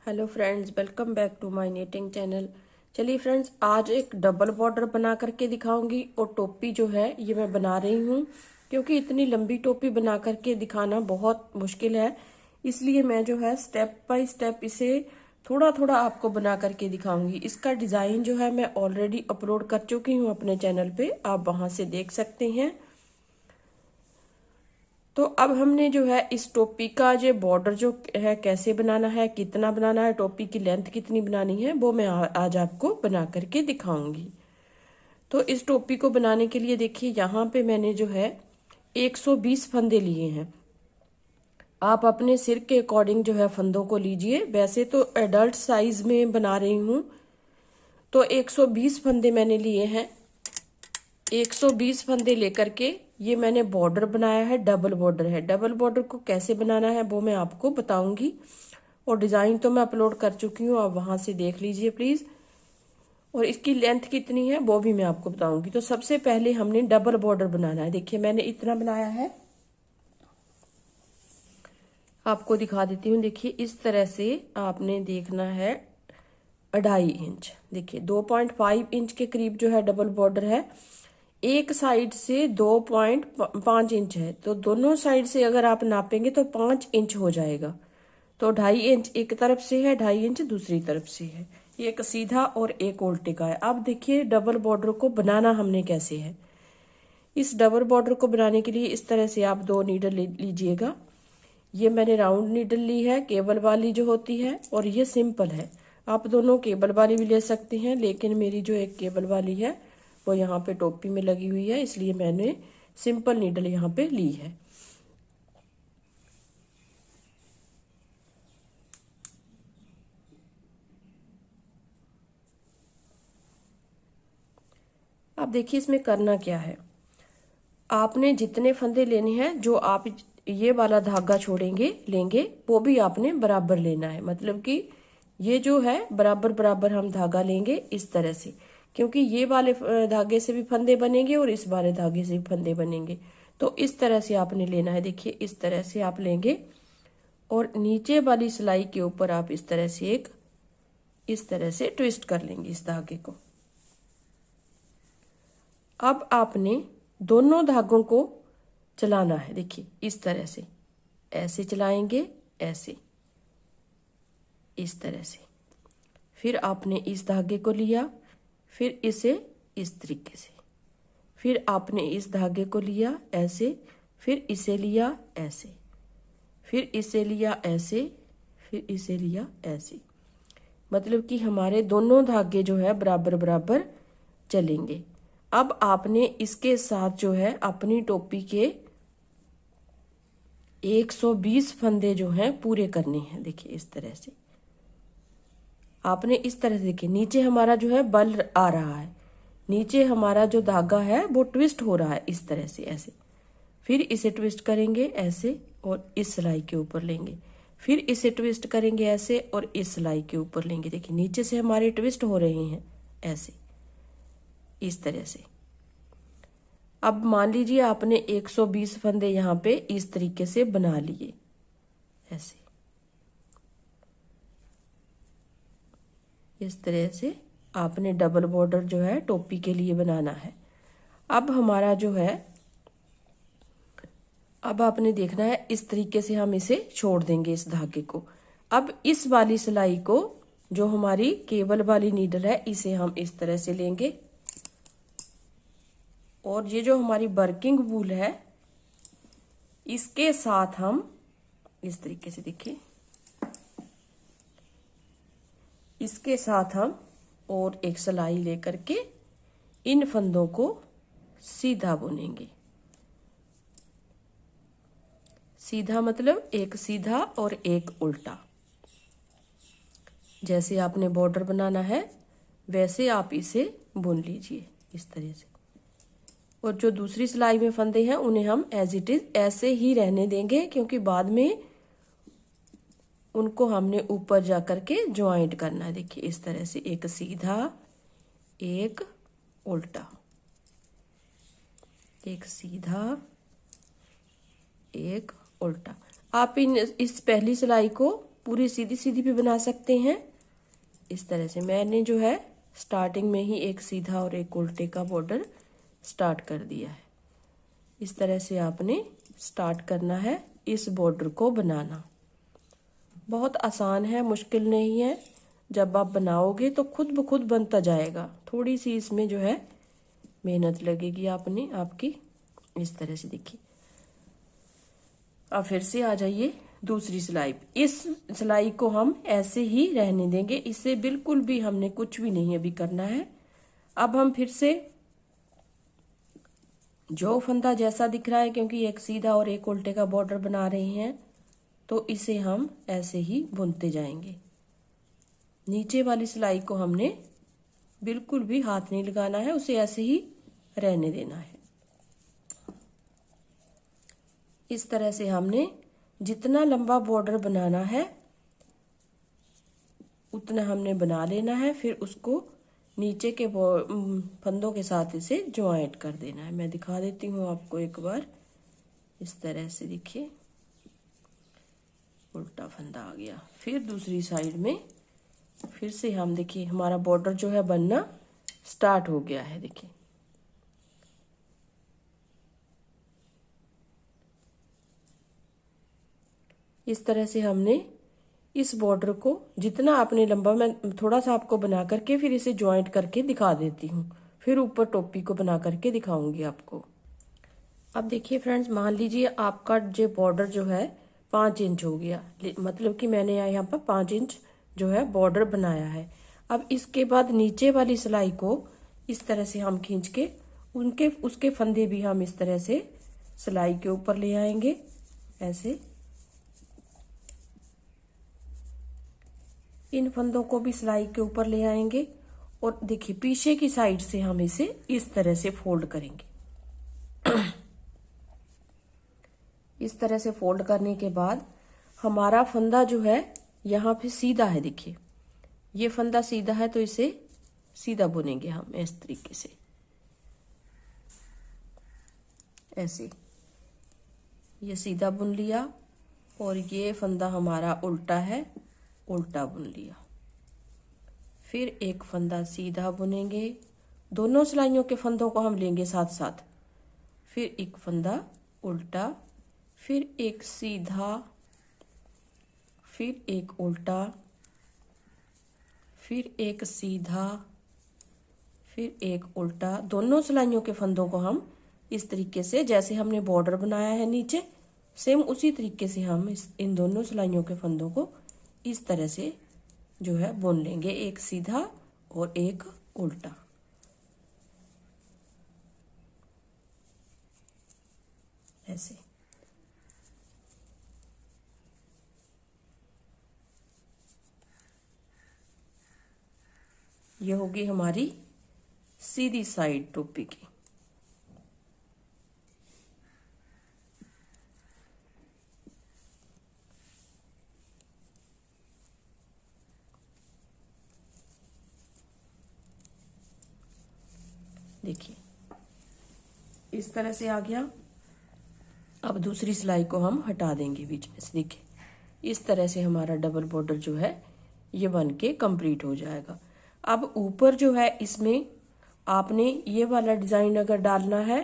Hello friends, welcome back to my knitting channel. चलिए friends, आज एक डबल बॉर्डर बना करके दिखाऊंगी। और टोपी जो है ये मैं बना रही हूँ क्योंकि इतनी लंबी टोपी बना करके दिखाना बहुत मुश्किल है। इसलिए मैं जो है स्टेप बाय स्टेप इसे थोड़ा थोड़ा आपको बना करके दिखाऊंगी। इसका डिज़ाइन जो है मैं ऑलरेडी अपलोड कर चुकी हूँ अपने चैनल पे, आप वहाँ से देख सकते हैं। तो अब हमने जो है इस टोपी का जो बॉर्डर जो है कैसे बनाना है, कितना बनाना है, टोपी की लेंथ कितनी बनानी है, वो मैं आज आपको बना करके दिखाऊंगी। तो इस टोपी को बनाने के लिए देखिए यहाँ पे मैंने जो है 120 फंदे लिए हैं। आप अपने सिर के अकॉर्डिंग जो है फंदों को लीजिए। वैसे तो एडल्ट साइज में बना रही हूँ, तो 120 फंदे मैंने लिए हैं। 120 फंदे लेकर के ये मैंने बॉर्डर बनाया है, डबल बॉर्डर है। डबल बॉर्डर को कैसे बनाना है वो मैं आपको बताऊंगी। और डिजाइन तो मैं अपलोड कर चुकी हूँ, आप वहां से देख लीजिए प्लीज। और इसकी लेंथ कितनी है वो भी मैं आपको बताऊंगी। तो सबसे पहले हमने डबल बॉर्डर बनाना है। देखिए मैंने इतना बनाया है, आपको दिखा देती हूँ। देखिए इस तरह से आपने देखना है 2.5 इंच। देखिए 2.5 इंच के करीब जो है डबल बॉर्डर है। एक साइड से 2.5 इंच है, तो दोनों साइड से अगर आप नापेंगे तो 5 इंच हो जाएगा। तो 2.5 इंच एक तरफ से है, 2.5 इंच दूसरी तरफ से है। एक सीधा और एक उल्टे का है। अब देखिए डबल बॉर्डर को बनाना हमने कैसे है। इस डबल बॉर्डर को बनाने के लिए इस तरह से आप 2 नीडल लीजिएगा। ये मैंने राउंड नीडल ली है, केबल वाली जो होती है, और ये सिंपल है। आप दोनों केबल वाली भी ले सकते हैं, लेकिन मेरी जो एक केबल वाली है वो यहाँ पे टोपी में लगी हुई है, इसलिए मैंने सिंपल नीडल यहाँ पे ली है। अब देखिए इसमें करना क्या है। आपने जितने फंदे लेने हैं, जो आप ये वाला धागा छोड़ेंगे लेंगे, वो भी आपने बराबर लेना है। मतलब कि ये जो है बराबर बराबर हम धागा लेंगे इस तरह से, क्योंकि ये वाले धागे से भी फंदे बनेंगे और इस वाले धागे से भी फंदे बनेंगे। तो इस तरह से आपने लेना है। देखिए इस तरह से आप लेंगे और नीचे वाली सिलाई के ऊपर आप इस तरह से इस तरह से ट्विस्ट कर लेंगे इस धागे को। अब आपने दोनों धागों को चलाना है। देखिए इस तरह से, ऐसे चलाएंगे, ऐसे, इस तरह से। फिर आपने इस धागे को लिया, फिर इसे इस तरीके से, फिर आपने इस धागे को लिया ऐसे, फिर इसे लिया ऐसे, फिर इसे लिया ऐसे, फिर इसे लिया ऐसे। मतलब कि हमारे दोनों धागे जो है बराबर बराबर चलेंगे। अब आपने इसके साथ जो है अपनी टोपी के 120 फंदे जो हैं पूरे करने हैं। देखिए इस तरह से आपने इस तरह से, देखिए नीचे हमारा जो है बल आ रहा है, नीचे हमारा जो धागा है वो ट्विस्ट हो रहा है इस तरह से, ऐसे। फिर इसे ट्विस्ट करेंगे ऐसे और इस सिलाई के ऊपर लेंगे, फिर इसे ट्विस्ट करेंगे ऐसे और इस सिलाई के ऊपर लेंगे। देखिए नीचे से हमारे ट्विस्ट हो रहे हैं ऐसे, इस तरह से। अब मान लीजिए आपने 120 फंदे यहाँ पे इस तरीके से बना लिए ऐसे, इस तरह से आपने डबल बॉर्डर जो है टोपी के लिए बनाना है। अब हमारा जो है, अब आपने देखना है इस तरीके से हम इसे छोड़ देंगे इस धागे को। अब इस वाली सिलाई को, जो हमारी केबल वाली नीडल है, इसे हम इस तरह से लेंगे और ये जो हमारी वर्किंग वूल है इसके साथ हम इस तरीके से, देखिए इसके साथ हम और एक सिलाई लेकर के इन फंदों को सीधा बुनेंगे। सीधा मतलब एक सीधा और एक उल्टा। जैसे आपने बॉर्डर बनाना है वैसे आप इसे बुन लीजिए इस तरह से। और जो दूसरी सिलाई में फंदे हैं उन्हें हम एज इट इज ऐसे ही रहने देंगे, क्योंकि बाद में उनको हमने ऊपर जा करके ज्वाइंट करना है। देखिए इस तरह से, एक सीधा, एक उल्टा, एक सीधा, एक उल्टा। आप इस पहली सिलाई को पूरी सीधी सीधी भी बना सकते हैं। इस तरह से मैंने जो है स्टार्टिंग में ही एक सीधा और एक उल्टे का बॉर्डर स्टार्ट कर दिया है। इस तरह से आपने स्टार्ट करना है इस बॉर्डर को बनाना। बहुत आसान है, मुश्किल नहीं है। जब आप बनाओगे तो खुद ब खुद बनता जाएगा। थोड़ी सी इसमें जो है मेहनत लगेगी आपकी। इस तरह से देखिए। अब फिर से आ जाइए दूसरी सिलाई। इस सिलाई को हम ऐसे ही रहने देंगे, इससे बिल्कुल भी हमने कुछ भी नहीं अभी करना है। अब हम फिर से जो फंदा जैसा दिख रहा है, क्योंकि एक सीधा और एक उल्टे का बॉर्डर बना रहे हैं, तो इसे हम ऐसे ही बुनते जाएंगे। नीचे वाली सिलाई को हमने बिल्कुल भी हाथ नहीं लगाना है, उसे ऐसे ही रहने देना है। इस तरह से हमने जितना लंबा बॉर्डर बनाना है उतना हमने बना लेना है। फिर उसको नीचे के फंदों के साथ इसे ज्वाइंट कर देना है। मैं दिखा देती हूँ आपको एक बार। इस तरह से देखिए, उल्टा फंदा आ गया। फिर दूसरी साइड में फिर से हम देखिए हमारा बॉर्डर जो है बनना स्टार्ट हो गया है। देखिए इस तरह से हमने इस बॉर्डर को जितना आपने लंबा, मैं थोड़ा सा आपको बना करके फिर इसे ज्वाइंट करके दिखा देती हूँ। फिर ऊपर टोपी को बना करके दिखाऊंगी आपको। अब देखिए फ्रेंड्स, मान लीजिए आपका जो बॉर्डर जो है 5 इंच हो गया, मतलब कि मैंने यहाँ पर 5 इंच जो है बॉर्डर बनाया है। अब इसके बाद नीचे वाली सिलाई को इस तरह से हम खींच के उसके फंदे भी हम इस तरह से सिलाई के ऊपर ले आएंगे। ऐसे इन फंदों को भी सिलाई के ऊपर ले आएंगे और देखिए पीछे की साइड से हम इसे इस तरह से फोल्ड करेंगे। इस तरह से फोल्ड करने के बाद हमारा फंदा जो है यहाँ पे सीधा है। देखिए ये फंदा सीधा है, तो इसे सीधा बुनेंगे हम इस तरीके से। ऐसे ये सीधा बुन लिया और ये फंदा हमारा उल्टा है, उल्टा बुन लिया। फिर एक फंदा सीधा बुनेंगे, दोनों सिलाइयों के फंदों को हम लेंगे साथ साथ। फिर एक फंदा उल्टा, फिर एक सीधा, फिर एक उल्टा, फिर एक सीधा, फिर एक उल्टा। दोनों सिलाइयों के फंदों को हम इस तरीके से, जैसे हमने बॉर्डर बनाया है नीचे, सेम उसी तरीके से हम इन दोनों सिलाइयों के फंदों को इस तरह से जो है बुन लेंगे, एक सीधा और एक उल्टा। ऐसे ये होगी हमारी सीधी साइड टोपी की। देखिए इस तरह से आ गया। अब दूसरी सिलाई को हम हटा देंगे बीच में से। देखिए इस तरह से हमारा डबल बॉर्डर जो है ये बन के कंप्लीट हो जाएगा। अब ऊपर जो है इसमें आपने ये वाला डिजाइन अगर डालना है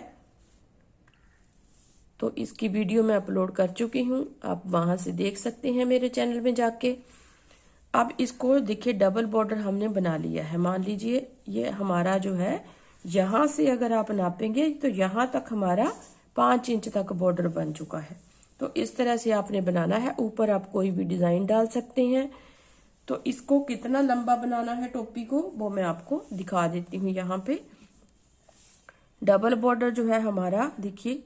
तो इसकी वीडियो मैं अपलोड कर चुकी हूँ, आप वहां से देख सकते हैं मेरे चैनल में जाके। अब इसको देखिए डबल बॉर्डर हमने बना लिया है। मान लीजिए ये हमारा जो है यहां से अगर आप नापेंगे तो यहां तक हमारा 5 इंच तक बॉर्डर बन चुका है। तो इस तरह से आपने बनाना है। ऊपर आप कोई भी डिजाइन डाल सकते हैं। तो इसको कितना लंबा बनाना है टोपी को वो मैं आपको दिखा देती हूँ। यहाँ पे डबल बॉर्डर जो है हमारा देखिए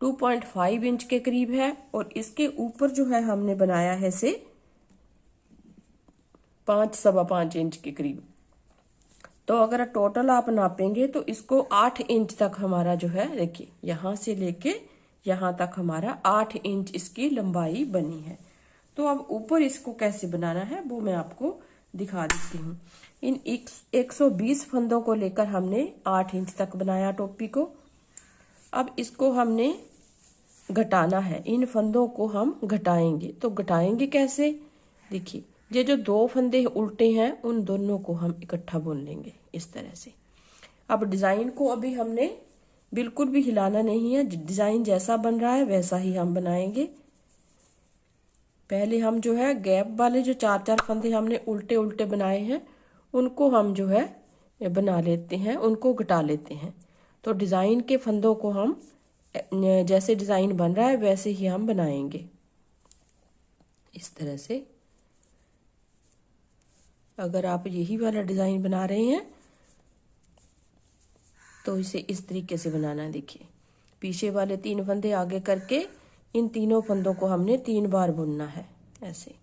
2.5 इंच के करीब है और इसके ऊपर जो है हमने बनाया है से 5-5.25 इंच के करीब। तो अगर टोटल आप नापेंगे तो इसको 8 इंच तक हमारा जो है, देखिए यहां से लेके यहां तक हमारा 8 इंच इसकी लंबाई बनी है। तो अब ऊपर इसको कैसे बनाना है वो मैं आपको दिखा देती हूँ। इन 120 फंदों को लेकर हमने 8 इंच तक बनाया टोपी को। अब इसको हमने घटाना है, इन फंदों को हम घटाएंगे। तो घटाएंगे कैसे, देखिए ये जो दो फंदे उल्टे हैं उन दोनों को हम इकट्ठा बुन लेंगे इस तरह से। अब डिजाइन को अभी हमने बिल्कुल भी हिलाना नहीं है, डिजाइन जैसा बन रहा है वैसा ही हम बनाएंगे। पहले हम जो है गैप वाले जो चार चार फंदे हमने उल्टे उल्टे बनाए हैं उनको हम जो है बना लेते हैं, उनको घटा लेते हैं। तो डिजाइन के फंदों को हम जैसे डिजाइन बन रहा है वैसे ही हम बनाएंगे इस तरह से। अगर आप यही वाला डिजाइन बना रहे हैं तो इसे इस तरीके से बनाना है। देखिए पीछे वाले तीन फंदे आगे करके इन तीनों फंदों को हमने 3 बार बुनना है ऐसे।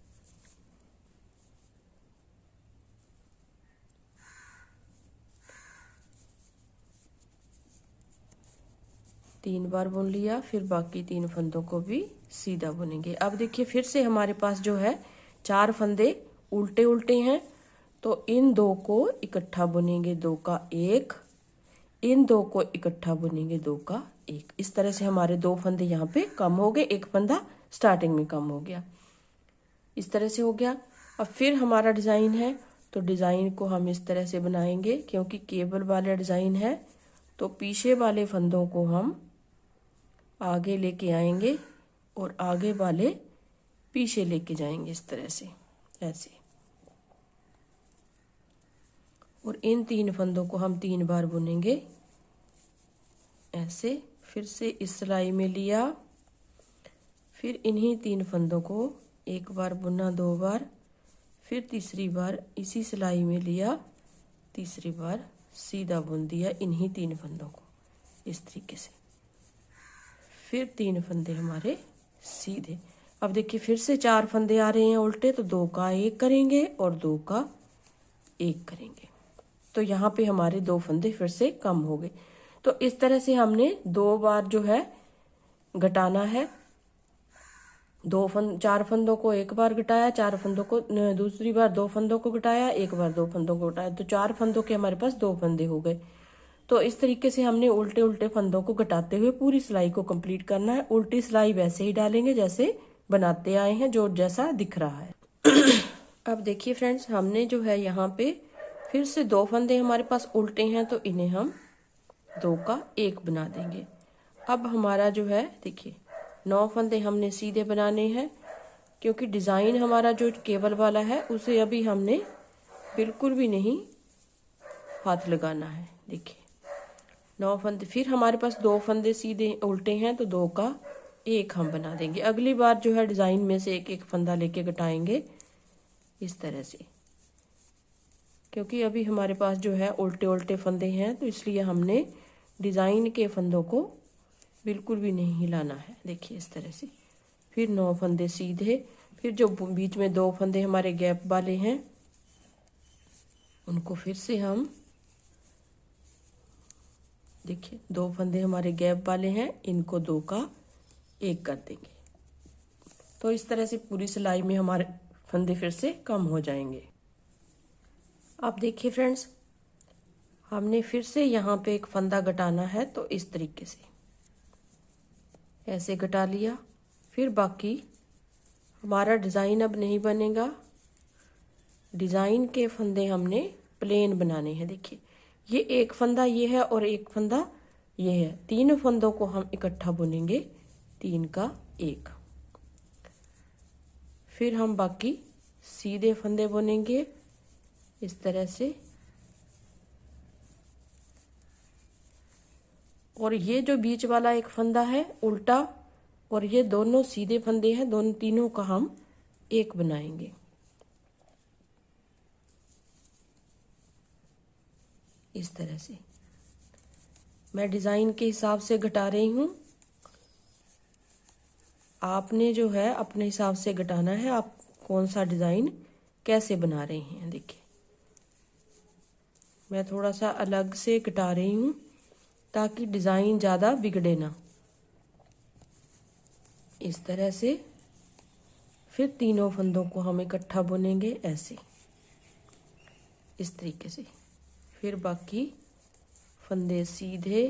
तीन बार बुन लिया, फिर बाकी 3 फंदों को भी सीधा बुनेंगे। अब देखिए फिर से हमारे पास जो है 4 फंदे उल्टे उल्टे हैं, तो इन दो को इकट्ठा बुनेंगे 2 का 1, इन दो को इकट्ठा बुनेंगे 2 का 1। इस तरह से हमारे 2 फंदे यहाँ पे कम हो गए, एक फंदा स्टार्टिंग में कम हो गया, इस तरह से हो गया। अब फिर हमारा डिजाइन है तो डिजाइन को हम इस तरह से बनाएंगे, क्योंकि केबल वाला डिजाइन है तो पीछे वाले फंदों को हम आगे लेके आएंगे और आगे वाले पीछे लेके जाएंगे इस तरह से ऐसे। और इन 3 फंदों को हम 3 बार बुनेंगे ऐसे। फिर से इस सिलाई में लिया, फिर इन्हीं 3 फंदों को एक बार बुना 2 बार, फिर तीसरी बार इसी सिलाई में लिया, तीसरी बार सीधा बुन दिया इन्हीं 3 फंदों को इस तरीके से। फिर 3 फंदे हमारे सीधे। अब देखिए फिर से 4 फंदे आ रहे हैं उल्टे, तो 2 का 1 करेंगे और 2 का 1 करेंगे, तो यहाँ पे हमारे 2 फंदे फिर से कम हो गए। तो इस तरह से हमने 2 बार जो है घटाना है। 4 फंदों को एक बार घटाया, 4 फंदों को दूसरी बार 2 फंदों को घटाया, एक बार 2 फंदों को घटाया, तो 4 फंदों के हमारे पास 2 फंदे हो गए। तो इस तरीके से हमने उल्टे उल्टे फंदों को घटाते हुए पूरी सिलाई को कंप्लीट करना है। उल्टी सिलाई वैसे ही डालेंगे जैसे बनाते आए हैं, जो जैसा दिख रहा है। अब देखिए फ्रेंड्स, हमने जो है यहाँ पे फिर से 2 फंदे हमारे पास उल्टे हैं, तो इन्हें हम 2 का 1 बना देंगे। अब हमारा जो है देखिए 9 फंदे हमने सीधे बनाने हैं, क्योंकि डिजाइन हमारा जो केबल वाला है उसे अभी हमने बिल्कुल भी नहीं हाथ लगाना है। देखिए 9 फंदे, फिर हमारे पास 2 फंदे सीधे उल्टे हैं, तो 2 का 1 हम बना देंगे। अगली बार जो है डिजाइन में से एक एक फंदा लेके घटाएंगे इस तरह से, क्योंकि अभी हमारे पास जो है उल्टे उल्टे फंदे हैं, तो इसलिए हमने डिजाइन के फंदों को बिल्कुल भी नहीं हिलाना है। देखिए इस तरह से। फिर 9 फंदे सीधे, फिर जो बीच में 2 फंदे हमारे गैप वाले हैं उनको फिर से हम देखिए 2 फंदे हमारे गैप वाले हैं, इनको 2 का 1 कर देंगे। तो इस तरह से पूरी सिलाई में हमारे फंदे फिर से कम हो जाएंगे। अब देखिए फ्रेंड्स, हमने फिर से यहाँ पे एक फंदा घटाना है, तो इस तरीके से ऐसे घटा लिया। फिर बाकी हमारा डिज़ाइन अब नहीं बनेगा, डिज़ाइन के फंदे हमने प्लेन बनाने हैं। देखिए ये एक फंदा ये है और एक फंदा ये है, 3 फंदों को हम इकट्ठा बुनेंगे 3 का 1। फिर हम बाकी सीधे फंदे बुनेंगे इस तरह से, और ये जो बीच वाला एक फंदा है उल्टा और ये दोनों सीधे फंदे हैं, दोनों तीनों का हम 1 बनाएंगे इस तरह से। मैं डिजाइन के हिसाब से घटा रही हूं, आपने जो है अपने हिसाब से घटाना है, आप कौन सा डिजाइन कैसे बना रहे हैं। देखिए मैं थोड़ा सा अलग से घटा रही हूं ताकि डिजाइन ज्यादा बिगड़े ना, इस तरह से। फिर तीनों फंदों को हम इकट्ठा बुनेंगे ऐसे इस तरीके से। फिर बाकी फंदे सीधे,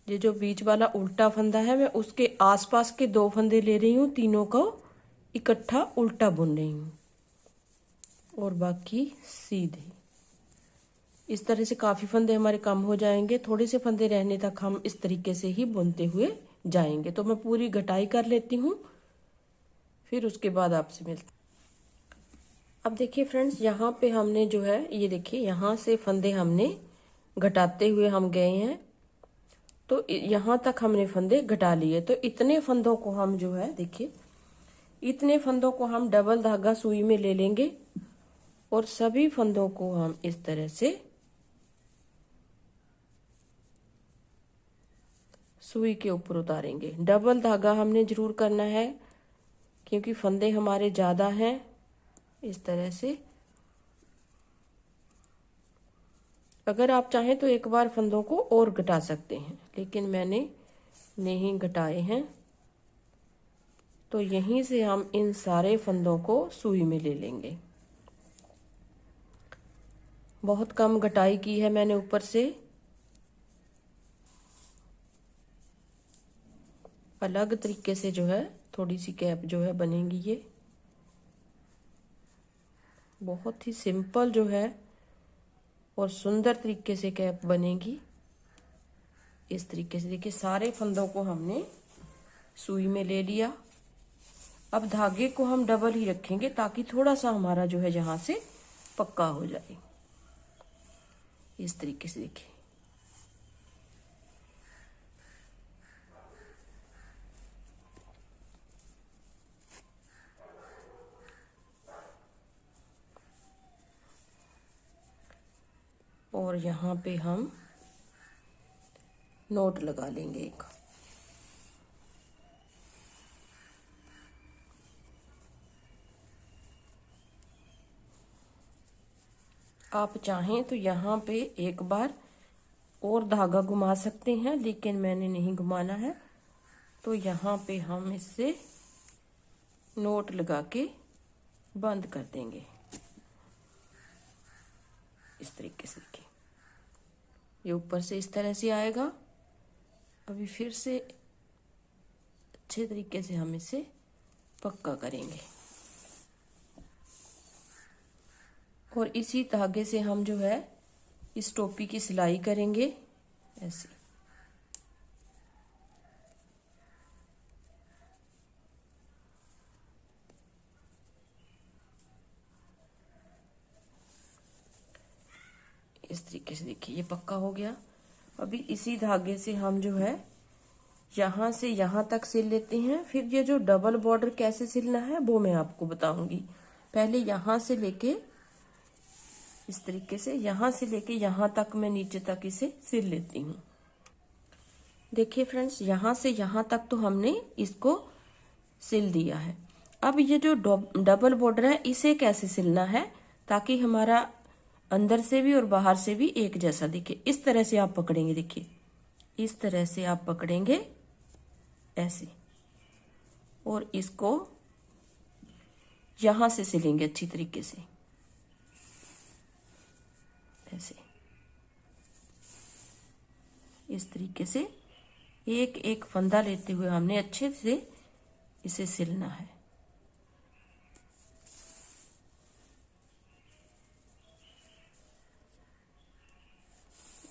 ये जो बीच वाला उल्टा फंदा है मैं उसके आसपास के 2 फंदे ले रही हूँ, तीनों को इकट्ठा उल्टा बुन रही हूँ और बाकी सीधे। इस तरह से काफी फंदे हमारे कम हो जाएंगे। थोड़े से फंदे रहने तक हम इस तरीके से ही बुनते हुए जाएंगे। तो मैं पूरी घटाई कर लेती हूँ, फिर उसके बाद आपसे मिलती। अब देखिए फ्रेंड्स, यहाँ पे हमने जो है ये देखिए, यहाँ से फंदे हमने घटाते हुए हम गए हैं। तो यहाँ तक हमने फंदे घटा लिए। तो इतने फंदों को हम जो है देखिए, इतने फंदों को हम डबल धागा सुई में ले लेंगे और सभी फंदों को हम इस तरह से सुई के ऊपर उतारेंगे। डबल धागा हमने जरूर करना है क्योंकि फंदे हमारे ज्यादा हैं। इस तरह से अगर आप चाहें तो एक बार फंदों को और घटा सकते हैं, लेकिन मैंने नहीं घटाए हैं। तो यहीं से हम इन सारे फंदों को सुई में ले लेंगे। बहुत कम घटाई की है मैंने ऊपर से। अलग तरीके से जो है थोड़ी सी कैप जो है बनेगी। ये बहुत ही सिंपल जो है और सुंदर तरीके से कैप बनेगी। इस तरीके से देखिए, सारे फंदों को हमने सुई में ले लिया। अब धागे को हम डबल ही रखेंगे ताकि थोड़ा सा हमारा जो है यहाँ से पक्का हो जाए। इस तरीके से देखिए, और यहाँ पे हम नोट लगा लेंगे एक। आप चाहें तो यहाँ पे एक बार और धागा घुमा सकते हैं, लेकिन मैंने नहीं घुमाना है। तो यहाँ पे हम इससे नोट लगा के बंद कर देंगे। इस तरीके से देखिए, ये ऊपर से इस तरह से आएगा। अभी फिर से अच्छे तरीके से हम इसे पक्का करेंगे और इसी धागे से हम जो है इस टोपी की सिलाई करेंगे ऐसे। इस तरीके से देखिए, ये पक्का हो गया। अभी इसी धागे से हम जो है यहाँ से यहाँ तक सिल लेते हैं। फिर ये जो डबल बॉर्डर कैसे सिलना है वो मैं आपको बताऊंगी। पहले यहाँ से लेके इस तरीके से, यहाँ से लेके यहाँ तक मैं नीचे तक इसे सिल लेती हूँ। देखिए फ्रेंड्स, यहाँ से यहाँ तक तो हमने इसको सिल दिया है। अब ये जो डबल बॉर्डर है इसे कैसे सिलना है ताकि हमारा अंदर से भी और बाहर से भी एक जैसा दिखे। इस तरह से आप पकड़ेंगे, देखिए इस तरह से आप पकड़ेंगे ऐसे, और इसको यहां से सिलेंगे अच्छी तरीके से ऐसे। इस तरीके से एक एक फंदा लेते हुए हमने अच्छे से इसे सिलना है।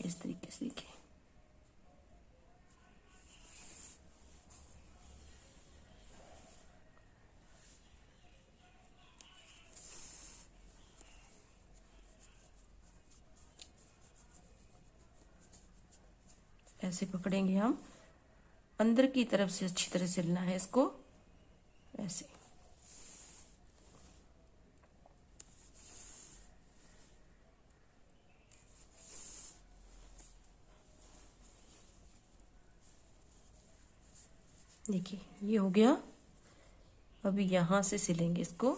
इस तरीके से देखिए, ऐसे पकड़ेंगे हम। अंदर की तरफ से अच्छी तरह सिलना है इसको ऐसे। देखिए ये हो गया। अभी यहां से सिलेंगे इसको।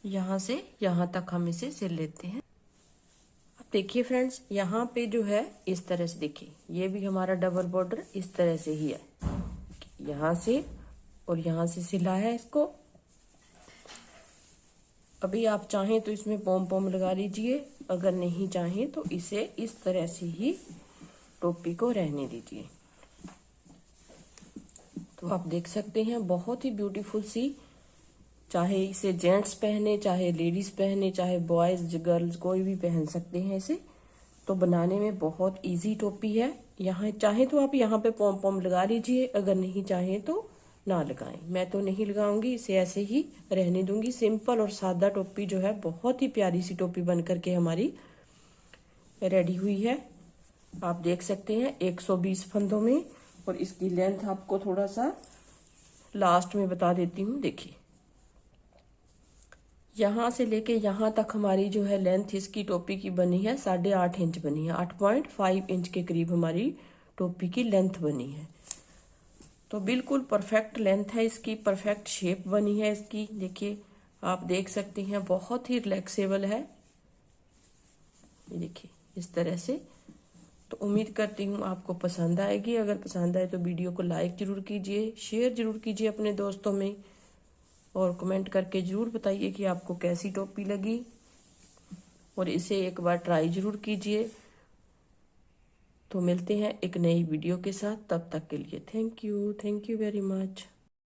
यहां से यहां तक हम इसे सिल लेते हैं। अब देखिए फ्रेंड्स, यहाँ पे जो है इस तरह से, देखिए ये भी हमारा डबल बॉर्डर इस तरह से ही है, यहाँ से और यहाँ से सिला है इसको। अभी आप चाहें तो इसमें पॉम पॉम लगा लीजिए, अगर नहीं चाहें तो इसे इस तरह से ही टोपी को रहने दीजिए। तो आप देख सकते हैं बहुत ही ब्यूटीफुल सी, चाहे इसे जेंट्स पहने, चाहे लेडीज पहने, चाहे बॉयज गर्ल्स कोई भी पहन सकते हैं इसे। तो बनाने में बहुत इजी टोपी है। यहाँ चाहे तो आप यहाँ पे पॉम पॉम लगा लीजिए, अगर नहीं चाहे तो ना लगाएं। मैं तो नहीं लगाऊंगी, इसे ऐसे ही रहने दूंगी। सिंपल और सादा टोपी जो है, बहुत ही प्यारी सी टोपी बन करके हमारी रेडी हुई है। आप देख सकते हैं 120 फंदों में। और इसकी लेंथ आपको थोड़ा सा लास्ट में बता देती हूँ। देखिए यहाँ से लेके यहाँ तक हमारी जो है लेंथ इसकी टोपी की बनी है 8.5 इंच बनी है। 8.5 इंच के करीब हमारी टोपी की लेंथ बनी है। तो बिल्कुल परफेक्ट लेंथ है इसकी, परफेक्ट शेप बनी है इसकी। देखिए आप देख सकते हैं बहुत ही रिलैक्सेबल है। ये देखिए इस तरह से। तो उम्मीद करती हूँ आपको पसंद आएगी। अगर पसंद आए तो वीडियो को लाइक जरूर कीजिए, शेयर जरूर कीजिए अपने दोस्तों में, और कमेंट करके जरूर बताइए कि आपको कैसी टोपी लगी। और इसे एक बार ट्राई जरूर कीजिए। तो मिलते हैं एक नई वीडियो के साथ, तब तक के लिए थैंक यू वेरी मच।